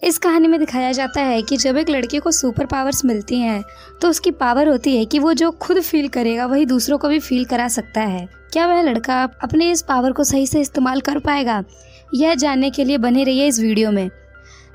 इस कहानी में दिखाया जाता है कि जब एक लड़के को सुपर पावर्स मिलती हैं तो उसकी पावर होती है कि वो जो खुद फील करेगा वही दूसरों को भी फील करा सकता है। क्या वह लड़का अपने इस पावर को सही से इस्तेमाल कर पाएगा, यह जानने के लिए बने रहिए इस वीडियो में।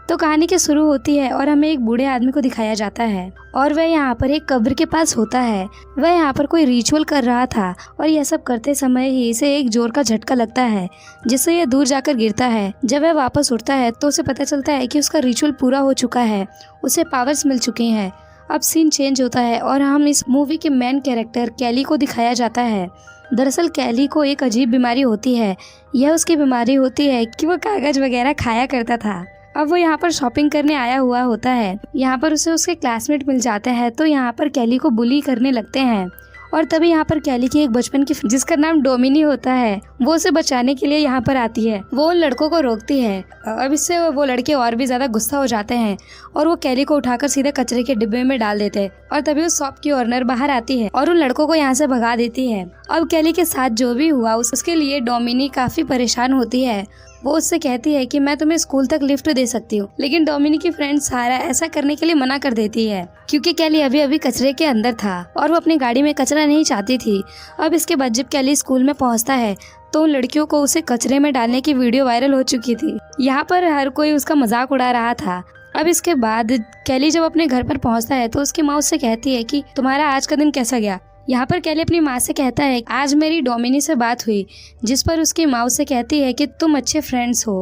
तो कहानी की शुरू होती है और हमें एक बूढ़े आदमी को दिखाया जाता है और वह यहाँ पर एक कब्र के पास होता है। वह यहाँ पर कोई रिचुअल कर रहा था और यह सब करते समय ही इसे एक जोर का झटका लगता है जिससे यह दूर जाकर गिरता है। जब वह वापस उठता है तो उसे पता चलता है कि उसका रिचुअल पूरा हो चुका है, उसे पावर्स मिल चुकी हैं। अब सीन चेंज होता है और हम इस मूवी के मेन कैरेक्टर कैली को दिखाया जाता है। दरअसल कैली को एक अजीब बीमारी होती है। यह उसकी बीमारी होती है कि वो कागज वगैरह खाया करता था। अब वो यहाँ पर शॉपिंग करने आया हुआ होता है। यहाँ पर उसे उसके क्लासमेट मिल जाते हैं तो यहाँ पर कैली को बुली करने लगते हैं और तभी यहाँ पर कैली की एक बचपन की जिसका नाम डोमिनी होता है वो उसे बचाने के लिए यहाँ पर आती है। वो उन लड़कों को रोकती है। अब इससे वो लड़के और भी ज्यादा गुस्सा हो जाते हैं और वो कैली को उठाकर सीधे कचरे के डिब्बे में डाल देते हैं और तभी उस शॉप की ओनर बाहर आती है और उन लड़कों को यहाँ से भगा देती है। अब कैली के साथ जो भी हुआ उसके लिए डोमिनी काफी परेशान होती है। वो उससे कहती है कि मैं तुम्हें स्कूल तक लिफ्ट दे सकती हूँ, लेकिन डोमिनी की फ्रेंड सारा ऐसा करने के लिए मना कर देती है क्योंकि कैली अभी अभी कचरे के अंदर था और वो अपनी गाड़ी में कचरा नहीं चाहती थी। अब इसके बाद जब कैली स्कूल में पहुँचता है तो उन लड़कियों को उसे कचरे में डालने की वीडियो वायरल हो चुकी थी। यहाँ पर हर कोई उसका मजाक उड़ा रहा था। अब इसके बाद कैली जब अपने घर पर पहुँचता है तो उसकी माँ उससे कहती है कि तुम्हारा आज का दिन कैसा गया। यहाँ पर कैली अपनी माँ से कहता है आज मेरी डोमिनी से बात हुई, जिस पर उसकी माँ उससे कहती है कि तुम अच्छे फ्रेंड्स हो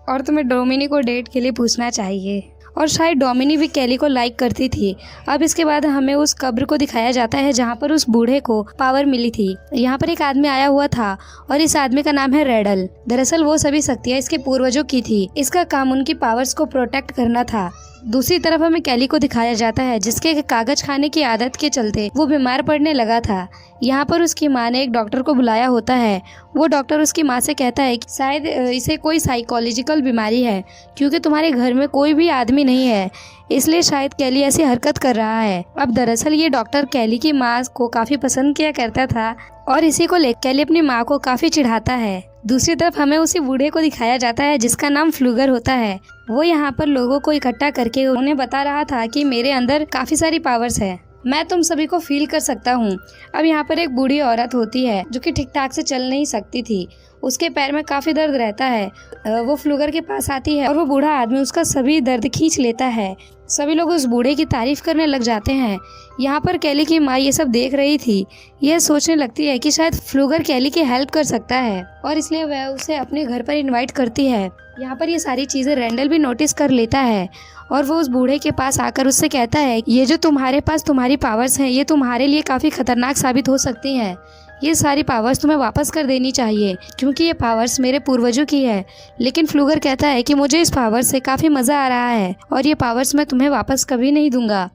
और तुम्हें डोमिनी को डेट के लिए पूछना चाहिए। और शायद डोमिनी भी कैली को लाइक करती थी। अब इसके बाद हमें उस कब्र को दिखाया जाता है जहाँ पर उस बूढ़े को पावर मिली थी। यहाँ पर एक आदमी आया हुआ था और इस आदमी का नाम है रेडल। दरअसल वो सभी शक्तियाँ इसके पूर्वजों की थी। इसका काम उनकी पावर्स को प्रोटेक्ट करना था। दूसरी तरफ हमें कैली को दिखाया जाता है जिसके कागज खाने की आदत के चलते वो बीमार पड़ने लगा था। यहाँ पर उसकी माँ ने एक डॉक्टर को बुलाया होता है। वो डॉक्टर उसकी माँ से कहता है कि शायद इसे कोई साइकोलॉजिकल बीमारी है क्योंकि तुम्हारे घर में कोई भी आदमी नहीं है, इसलिए शायद कैली ऐसी हरकत कर रहा है। अब दरअसल ये डॉक्टर कैली की माँ को काफी पसंद किया करता था और इसी को लेकर कैली अपनी माँ को काफी चिढ़ाता है। दूसरी तरफ हमें उसी बूढ़े को दिखाया जाता है जिसका नाम फ्लूगर होता है। वो यहाँ पर लोगों को इकट्ठा करके उन्हें बता रहा था कि मेरे अंदर काफी सारी पावर्स है, मैं तुम सभी को फील कर सकता हूँ। अब यहाँ पर एक बूढ़ी औरत होती है जो कि ठीक ठाक से चल नहीं सकती थी, उसके पैर में काफी दर्द रहता है। वो फ्लूगर के पास आती है और वो बूढ़ा आदमी उसका सभी दर्द खींच लेता है। सभी लोग उस बूढ़े की तारीफ करने लग जाते हैं। यहाँ पर कैली की माँ ये सब देख रही थी। यह सोचने लगती है कि शायद फ्लूगर कैली की हेल्प कर सकता है और इसलिए वह उसे अपने घर पर इनवाइट करती है। यहाँ पर ये सारी चीजें रेंडल भी नोटिस कर लेता है और वो उस बूढ़े के पास आकर उससे कहता है ये जो तुम्हारे पास तुम्हारी पावर्स हैं ये तुम्हारे लिए काफी खतरनाक साबित हो सकती हैं। ये सारी पावर्स तुम्हें वापस कर देनी चाहिए क्योंकि ये पावर्स मेरे पूर्वजों की है। लेकिन फ्लूगर कहता है कि मुझे इस पावर्स से काफी मजा आ रहा है और ये पावर्स मैं तुम्हें वापस कभी नहीं दूंगा।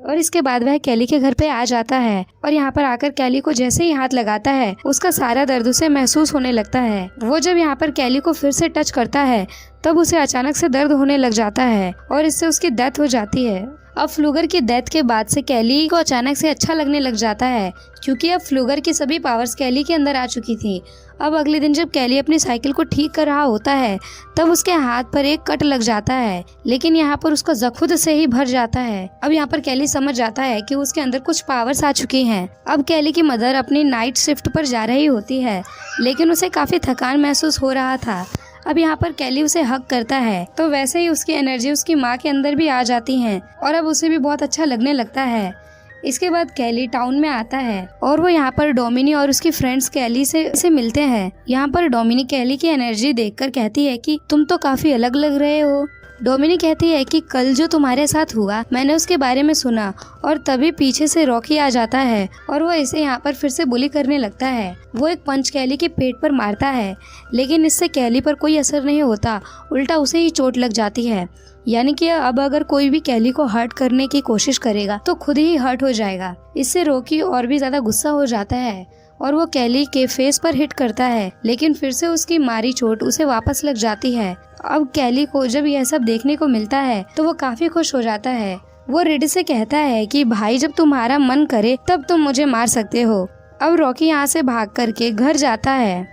और इसके बाद वह कैली के घर पे आ जाता है और यहाँ पर आकर कैली को जैसे ही हाथ लगाता है उसका सारा दर्द उसे महसूस होने लगता है। वो जब यहाँ पर कैली को फिर से टच करता है तब उसे अचानक से दर्द होने लग जाता है और इससे उसकी डेथ हो जाती है। अब फ्लूगर की डेथ के बाद से कैली को अचानक से अच्छा लगने लग जाता है क्योंकि अब फ्लूगर की सभी पावर्स कैली के अंदर आ चुकी थी। अब अगले दिन जब कैली अपनी साइकिल को ठीक कर रहा होता है तब उसके हाथ पर एक कट लग जाता है, लेकिन यहाँ पर उसका जख्म खुद से ही भर जाता है। अब यहाँ पर कैली समझ जाता है कि उसके अंदर कुछ पावर्स आ चुकी हैं। अब कैली की मदर अपनी नाइट शिफ्ट पर जा रही होती है लेकिन उसे काफी थकान महसूस हो रहा था। अब यहाँ पर कैली उसे हग करता है तो वैसे ही उसकी एनर्जी उसकी माँ के अंदर भी आ जाती है और अब उसे भी बहुत अच्छा लगने लगता है। इसके बाद कैली टाउन में आता है और वो यहाँ पर डोमिनी और उसकी फ्रेंड्स कैली से मिलते हैं। यहाँ पर डोमिनी कैली की एनर्जी देखकर कहती है कि तुम तो काफी अलग लग रहे हो। डोमिनी कहती है कि कल जो तुम्हारे साथ हुआ मैंने उसके बारे में सुना और तभी पीछे से रॉकी आ जाता है और वो इसे यहाँ पर फिर से बुली करने लगता है। वो एक पंच कैली के पेट पर मारता है लेकिन इससे कैली पर कोई असर नहीं होता, उल्टा उसे ही चोट लग जाती है। यानी कि अब अगर कोई भी कैली को हर्ट करने की कोशिश करेगा तो खुद ही हर्ट हो जाएगा। इससे रॉकी और भी ज्यादा गुस्सा हो जाता है और वो कैली के फेस पर हिट करता है लेकिन फिर से उसकी मारी चोट उसे वापस लग जाती है। अब कैली को जब यह सब देखने को मिलता है तो वो काफी खुश हो जाता है। वो रेड से कहता है कि भाई जब तुम्हारा मन करे तब तुम मुझे मार सकते हो। अब रॉकी यहाँ से भाग करके घर जाता है।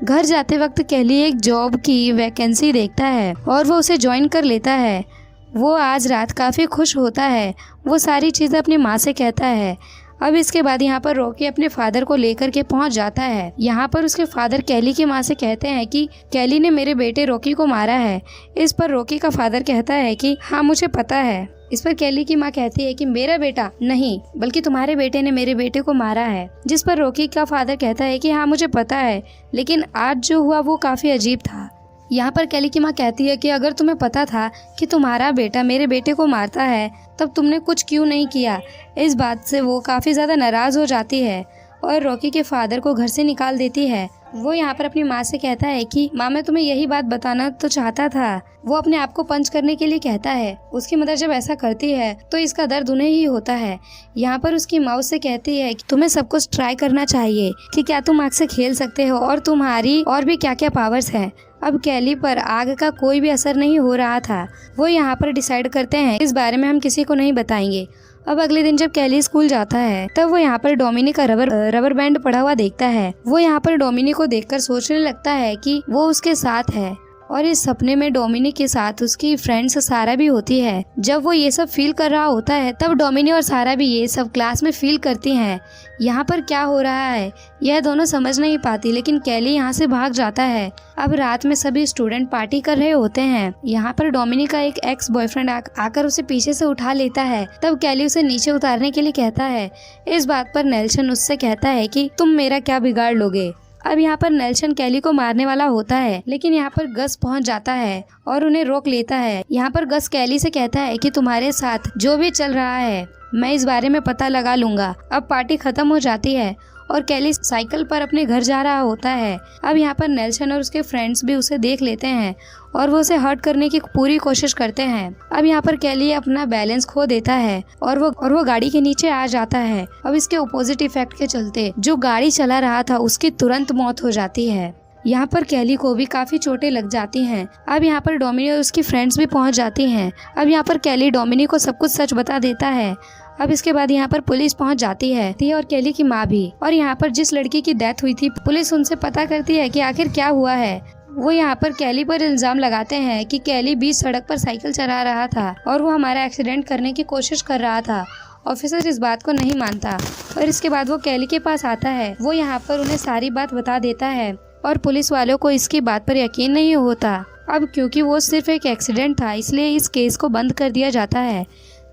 घर जाते वक्त कैली एक जॉब की वैकेंसी देखता है और वो उसे ज्वाइन कर लेता है। वो आज रात काफ़ी खुश होता है। वो सारी चीज़ें अपनी माँ से कहता है। अब इसके बाद यहाँ पर रॉकी अपने फादर को लेकर के पहुँच जाता है। यहाँ पर उसके फादर कैली की माँ से कहते हैं कि कैली ने मेरे बेटे रॉकी को मारा है। इस पर रॉकी का फादर कहता है कि हाँ मुझे पता है। इस पर कैली की माँ कहती है कि मेरा बेटा नहीं, बल्कि तुम्हारे बेटे ने मेरे बेटे को मारा है। जिस पर रॉकी का फादर कहता है कि हाँ मुझे पता है, लेकिन आज जो हुआ वो काफ़ी अजीब था। यहाँ पर कैली की माँ कहती है कि अगर तुम्हें पता था कि तुम्हारा बेटा मेरे बेटे को मारता है, तब तुमने कुछ क्यों नहीं किया। इस बात से वो काफ़ी ज़्यादा नाराज़ हो जाती है और रॉकी के फादर को घर से निकाल देती है। वो यहाँ पर अपनी माँ से कहता है कि माँ मैं तुम्हें यही बात बताना तो चाहता था। वो अपने आप को पंच करने के लिए कहता है। उसकी मदर जब ऐसा करती है तो इसका दर्द उन्हें ही होता है। यहाँ पर उसकी माँ उससे कहती है कि तुम्हें सब कुछ ट्राई करना चाहिए कि क्या तुम आग से खेल सकते हो और तुम्हारी और भी क्या क्या पावर्स हैं। अब कैली पर आग का कोई भी असर नहीं हो रहा था। वो यहाँ पर डिसाइड करते हैं इस बारे में हम किसी को नहीं बताएंगे। अब अगले दिन जब कैली स्कूल जाता है तब वो यहाँ पर डोमिनी का रबर बैंड पड़ा हुआ देखता है। वो यहाँ पर डोमिनी को देखकर सोचने लगता है कि वो उसके साथ है और इस सपने में डोमिनी के साथ उसकी फ्रेंड्स सारा भी होती है। जब वो ये सब फील कर रहा होता है तब डोमिनी और सारा भी ये सब क्लास में फील करती हैं। यहाँ पर क्या हो रहा है यह दोनों समझ नहीं पाती, लेकिन कैली यहाँ से भाग जाता है। अब रात में सभी स्टूडेंट पार्टी कर रहे होते हैं। यहाँ पर डोमिनी का एक एक्स बॉयफ्रेंड आकर उसे पीछे से उठा लेता है। तब कैली उसे नीचे उतारने के लिए कहता है। इस बात पर नेल्सन उससे कहता है कि तुम मेरा क्या बिगाड़ लोगे। अब यहाँ पर नेल्सन कैली को मारने वाला होता है, लेकिन यहाँ पर गस पहुँच जाता है और उन्हें रोक लेता है। यहाँ पर गस कैली से कहता है कि तुम्हारे साथ जो भी चल रहा है मैं इस बारे में पता लगा लूंगा। अब पार्टी खत्म हो जाती है और कैली साइकिल पर अपने घर जा रहा होता है। अब यहाँ पर नेल्सन और उसके फ्रेंड्स भी उसे देख लेते हैं और वो उसे हर्ट करने की पूरी कोशिश करते हैं। अब यहाँ पर कैली अपना बैलेंस खो देता है और वो गाड़ी के नीचे आ जाता है। अब इसके ऑपोजिट इफेक्ट के चलते जो गाड़ी चला रहा था उसकी तुरंत मौत हो जाती है। यहाँ पर कैली को भी काफी चोटें लग जाती हैं। अब यहाँ पर डोमिनी और उसकी फ्रेंड्स भी पहुँच जाती हैं। अब यहाँ पर कैली डोमिनी को सब कुछ सच बता देता है। अब इसके बाद यहाँ पर पुलिस पहुँच जाती है और कैली की माँ भी। और यहाँ पर जिस लड़की की डेथ हुई थी पुलिस उनसे पता करती है कि आखिर क्या हुआ है। वो यहाँ पर कैली पर इल्जाम लगाते हैं कि कैली बीच सड़क पर साइकिल चला रहा था और वो हमारा एक्सीडेंट करने की कोशिश कर रहा था। ऑफिसर इस बात को नहीं मानता और इसके बाद वो कैली के पास आता है। वो यहाँ पर उन्हें सारी बात बता देता है और पुलिस वालों को इसकी बात पर यकीन नहीं होता। अब क्योंकि वो सिर्फ एक एक्सीडेंट था इसलिए इस केस को बंद कर दिया जाता है।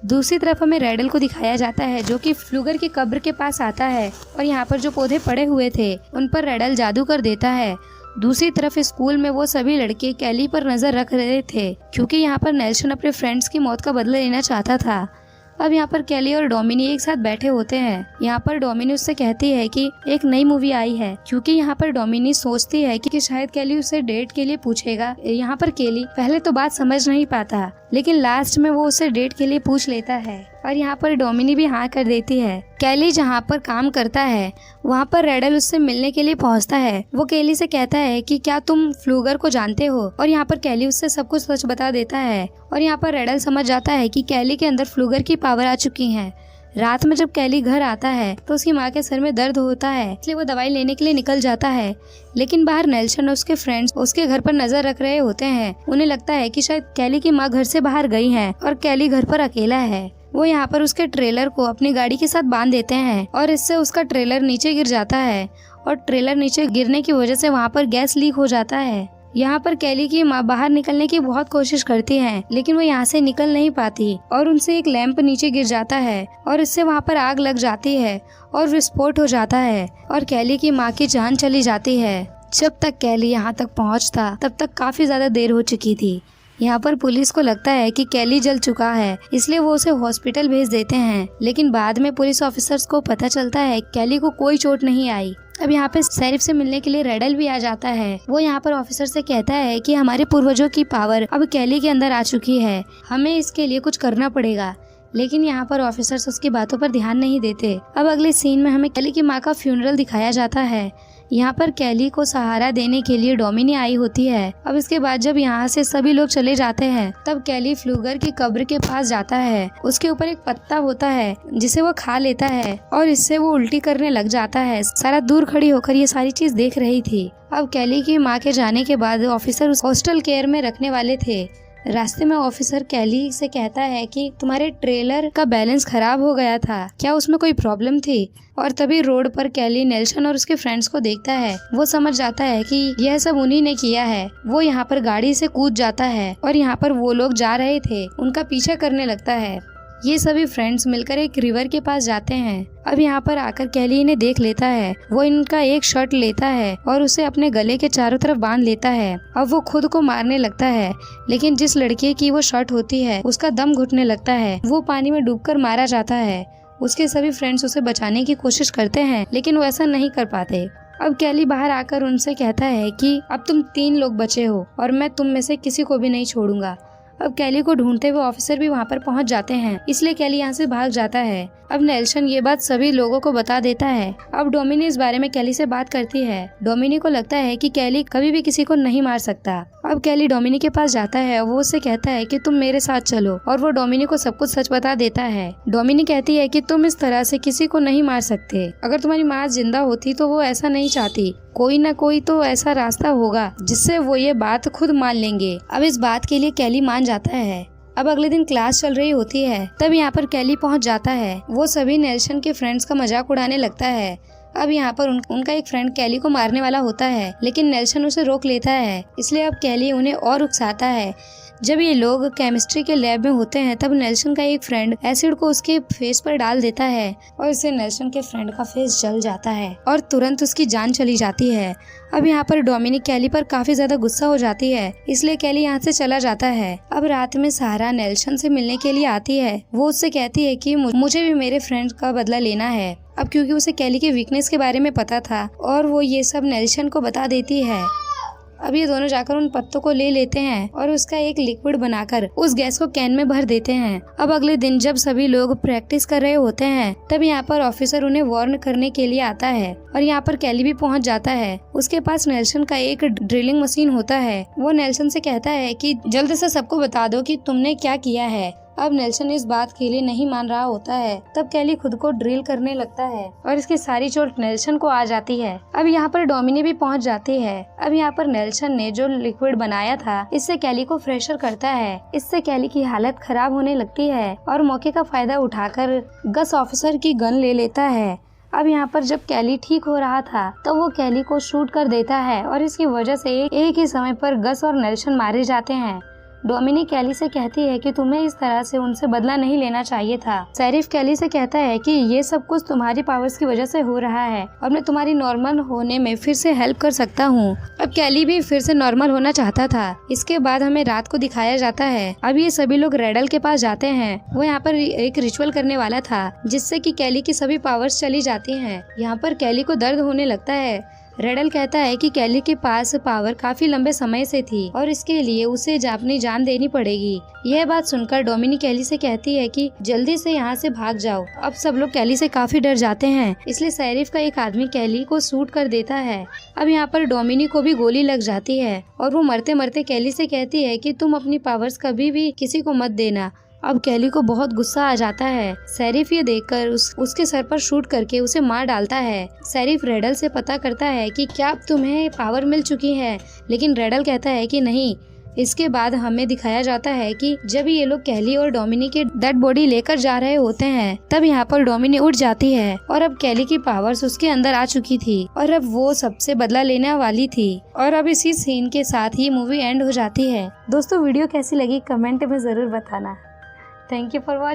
दूसरी तरफ हमें रेडल को दिखाया जाता है जो कि फ्लूगर की कब्र के पास आता है और यहाँ पर जो पौधे पड़े हुए थे उन पर रेडल जादू कर देता है। दूसरी तरफ स्कूल में वो सभी लड़के कैली पर नजर रख रहे थे क्योंकि यहाँ पर नेल्सन अपने फ्रेंड्स की मौत का बदला लेना चाहता था। अब यहाँ पर कैली और डोमिनी एक साथ बैठे होते हैं। यहाँ पर डोमिनी उससे कहती है कि एक नई मूवी आई है, क्योंकि यहाँ पर डोमिनी सोचती है कि शायद कैली उसे डेट के लिए पूछेगा। यहाँ पर कैली पहले तो बात समझ नहीं पाता, लेकिन लास्ट में वो उसे डेट के लिए पूछ लेता है और यहाँ पर डोमिनी भी हाँ कर देती है। कैली जहाँ पर काम करता है वहाँ पर रेडल उससे मिलने के लिए पहुँचता है। वो कैली से कहता है कि क्या तुम फ्लूगर को जानते हो, और यहाँ पर कैली उससे सब कुछ सच बता देता है। और यहाँ पर रेडल समझ जाता है कि कैली के अंदर फ्लूगर की पावर आ चुकी है। रात में जब कैली घर आता है तो उसकी माँ के सर में दर्द होता है, इसलिए वो दवाई लेने के लिए निकल जाता है। लेकिन बाहर नेल्सन और उसके फ्रेंड्स उसके घर पर नजर रख रहे होते हैं। उन्हें लगता है कि शायद कैली की माँ घर से बाहर गई है और कैली घर पर अकेला है। वो यहाँ पर उसके ट्रेलर को अपनी गाड़ी के साथ बांध देते हैं और इससे उसका ट्रेलर नीचे गिर जाता है और ट्रेलर नीचे गिरने की वजह से वहाँ पर गैस लीक हो जाता है। यहाँ पर कैली की माँ बाहर निकलने की बहुत कोशिश करती है, लेकिन वो यहाँ से निकल नहीं पाती और उनसे एक लैंप नीचे गिर जाता है और इससे वहाँ पर आग लग जाती है और विस्फोट हो जाता है और कैली की माँ की जान चली जाती है। जब तक कैली यहाँ तक पहुँचता तब तक काफी ज्यादा देर हो चुकी थी। यहाँ पर पुलिस को लगता है कि कैली जल चुका है, इसलिए वो उसे हॉस्पिटल भेज देते हैं। लेकिन बाद में पुलिस ऑफिसर्स को पता चलता है कैली को कोई चोट नहीं आई। अब यहाँ पे शेरिफ से मिलने के लिए रेडल भी आ जाता है। वो यहाँ पर ऑफिसर से कहता है कि हमारे पूर्वजों की पावर अब कैली के अंदर आ चुकी है, हमें इसके लिए कुछ करना पड़ेगा। लेकिन यहाँ पर ऑफिसर्स उसकी बातों पर ध्यान नहीं देते। अब अगले सीन में हमें कैली की माँ का फ्यूनरल दिखाया जाता है। यहाँ पर कैली को सहारा देने के लिए डोमिनी आई होती है। अब इसके बाद जब यहाँ से सभी लोग चले जाते हैं तब कैली फ्लूगर की कब्र के पास जाता है। उसके ऊपर एक पत्ता होता है जिसे वो खा लेता है और इससे वो उल्टी करने लग जाता है। सारा दूर खड़ी होकर ये सारी चीज देख रही थी। अब कैली की माँ के जाने के बाद ऑफिसर उस हॉस्टल केयर में रखने वाले थे। रास्ते में ऑफिसर कैली से कहता है कि तुम्हारे ट्रेलर का बैलेंस खराब हो गया था, क्या उसमें कोई प्रॉब्लम थी? और तभी रोड पर कैली नेल्सन और उसके फ्रेंड्स को देखता है। वो समझ जाता है कि यह सब उन्हीं ने किया है। वो यहाँ पर गाड़ी से कूद जाता है और यहाँ पर वो लोग जा रहे थे उनका पीछा करने लगता है। ये सभी फ्रेंड्स मिलकर एक रिवर के पास जाते हैं। अब यहाँ पर आकर कैली इन्हें देख लेता है। वो इनका एक शर्ट लेता है और उसे अपने गले के चारों तरफ बांध लेता है। अब वो खुद को मारने लगता है, लेकिन जिस लड़के की वो शर्ट होती है उसका दम घुटने लगता है। वो पानी में डूबकर मारा जाता है। उसके सभी फ्रेंड्स उसे बचाने की कोशिश करते हैं, लेकिन वो ऐसा नहीं कर पाते। अब कैली बाहर आकर उनसे कहता है कि अब तुम 3 लोग बचे हो और मैं तुम में से किसी को भी नहीं छोड़ूंगा। अब कैली को ढूंढते हुए ऑफिसर भी वहाँ पर पहुँच जाते हैं, इसलिए कैली यहाँ से भाग जाता है। अब नेल्सन ये बात सभी लोगों को बता देता है। अब डोमिनी इस बारे में कैली से बात करती है। डोमिनी को लगता है कि कैली कभी भी किसी को नहीं मार सकता। अब कैली डोमिनी के पास जाता है। वो उससे कहता है कि तुम मेरे साथ चलो, और वो डोमिनी को सब कुछ सच बता देता है। डोमिनी कहती है कि तुम इस तरह से किसी को नहीं मार सकते। अगर तुम्हारी माँ जिंदा होती तो वो ऐसा नहीं चाहती। कोई ना कोई तो ऐसा रास्ता होगा जिससे वो ये बात खुद मान लेंगे। अब इस बात के लिए कैली मान जाता है। अब अगले दिन क्लास चल रही होती है, तब यहाँ पर कैली पहुँच जाता है। वो सभी नेल्सन के फ्रेंड्स का मजाक उड़ाने लगता है। अब यहाँ पर उनका एक फ्रेंड कैली को मारने वाला होता है, लेकिन नेल्सन उसे रोक लेता है। इसलिए अब कैली उन्हें और उकसाता है। जब ये लोग केमिस्ट्री के लैब में होते हैं, तब नेल्सन का एक फ्रेंड एसिड को उसके फेस पर डाल देता है और इससे नेल्सन के फ्रेंड का फेस जल जाता है और तुरंत उसकी जान चली जाती है। अब यहाँ पर डोमिनी कैली पर काफी ज्यादा गुस्सा हो जाती है, इसलिए कैली यहाँ से चला जाता है। अब रात में सारा नेल्सन से मिलने के लिए आती है। वो उससे कहती है कि मुझे भी मेरे फ्रेंड का बदला लेना है। अब क्योंकि उसे कैली के वीकनेस के बारे में पता था और वो ये सब नेल्सन को बता देती है। अब ये दोनों जाकर उन पत्तों को ले लेते हैं और उसका एक लिक्विड बनाकर उस गैस को कैन में भर देते हैं। अब अगले दिन जब सभी लोग प्रैक्टिस कर रहे होते हैं, तब यहाँ पर ऑफिसर उन्हें वार्न करने के लिए आता है और यहाँ पर कैली भी पहुँच जाता है। उसके पास नेल्सन का एक ड्रिलिंग मशीन होता है। वो नेल्सन से कहता है कि जल्द से सबको बता दो कि तुमने क्या किया है। अब नेल्सन इस बात के लिए नहीं मान रहा होता है। तब कैली खुद को ड्रिल करने लगता है और इसकी सारी चोट नेल्सन को आ जाती है। अब यहाँ पर डोमिनी भी पहुँच जाती है। अब यहाँ पर नेल्सन ने जो लिक्विड बनाया था, इससे कैली को फ्रेशर करता है। इससे कैली की हालत खराब होने लगती है और मौके का फायदा उठाकर गस ऑफिसर की गन ले लेता है। अब यहाँ पर जब कैली ठीक हो रहा था, तो वो कैली को शूट कर देता है और इसकी वजह से एक ही समय पर गस और नेल्सन मारे जाते हैं। डोमिनी कैली से कहती है कि तुम्हें इस तरह से उनसे बदला नहीं लेना चाहिए था। शेरिफ कैली से कहता है कि ये सब कुछ तुम्हारी पावर्स की वजह से हो रहा है और मैं तुम्हारी नॉर्मल होने में फिर से हेल्प कर सकता हूँ। अब कैली भी फिर से नॉर्मल होना चाहता था। इसके बाद हमें रात को दिखाया जाता है। अब ये सभी लोग रेडल के पास जाते हैं। वो यहाँ पर एक रिचुअल करने वाला था, जिससे कि कैली की सभी पावर्स चली जाती हैं। यहाँ पर कैली को दर्द होने लगता है। रेडल कहता है कि कैली के पास पावर काफी लंबे समय से थी और इसके लिए उसे अपनी जान देनी पड़ेगी। यह बात सुनकर डोमिनी कैली से कहती है कि जल्दी से यहाँ से भाग जाओ। अब सब लोग कैली से काफी डर जाते हैं, इसलिए शेरिफ का एक आदमी कैली को शूट कर देता है। अब यहाँ पर डोमिनी को भी गोली लग जाती है और वो मरते मरते कैली से कहती है कि तुम अपनी पावर्स कभी भी किसी को मत देना। अब कैली को बहुत गुस्सा आ जाता है। शेरिफ ये देखकर उसके सर पर शूट करके उसे मार डालता है। शेरिफ रेडल से पता करता है कि क्या अब तुम्हें पावर मिल चुकी है, लेकिन रेडल कहता है कि नहीं। इसके बाद हमें दिखाया जाता है कि जब ये लोग कैली और डोमिनी की डेड बॉडी लेकर जा रहे होते हैं, तब यहाँ पर डोमिनी उठ जाती है और अब कैली की पावर्स उसके अंदर आ चुकी थी और अब वो सबसे बदला लेने वाली थी। और अब इसी सीन के साथ ही मूवी एंड हो जाती है। दोस्तों, वीडियो कैसी लगी कमेंट में जरूर बताना। Thank you for watching.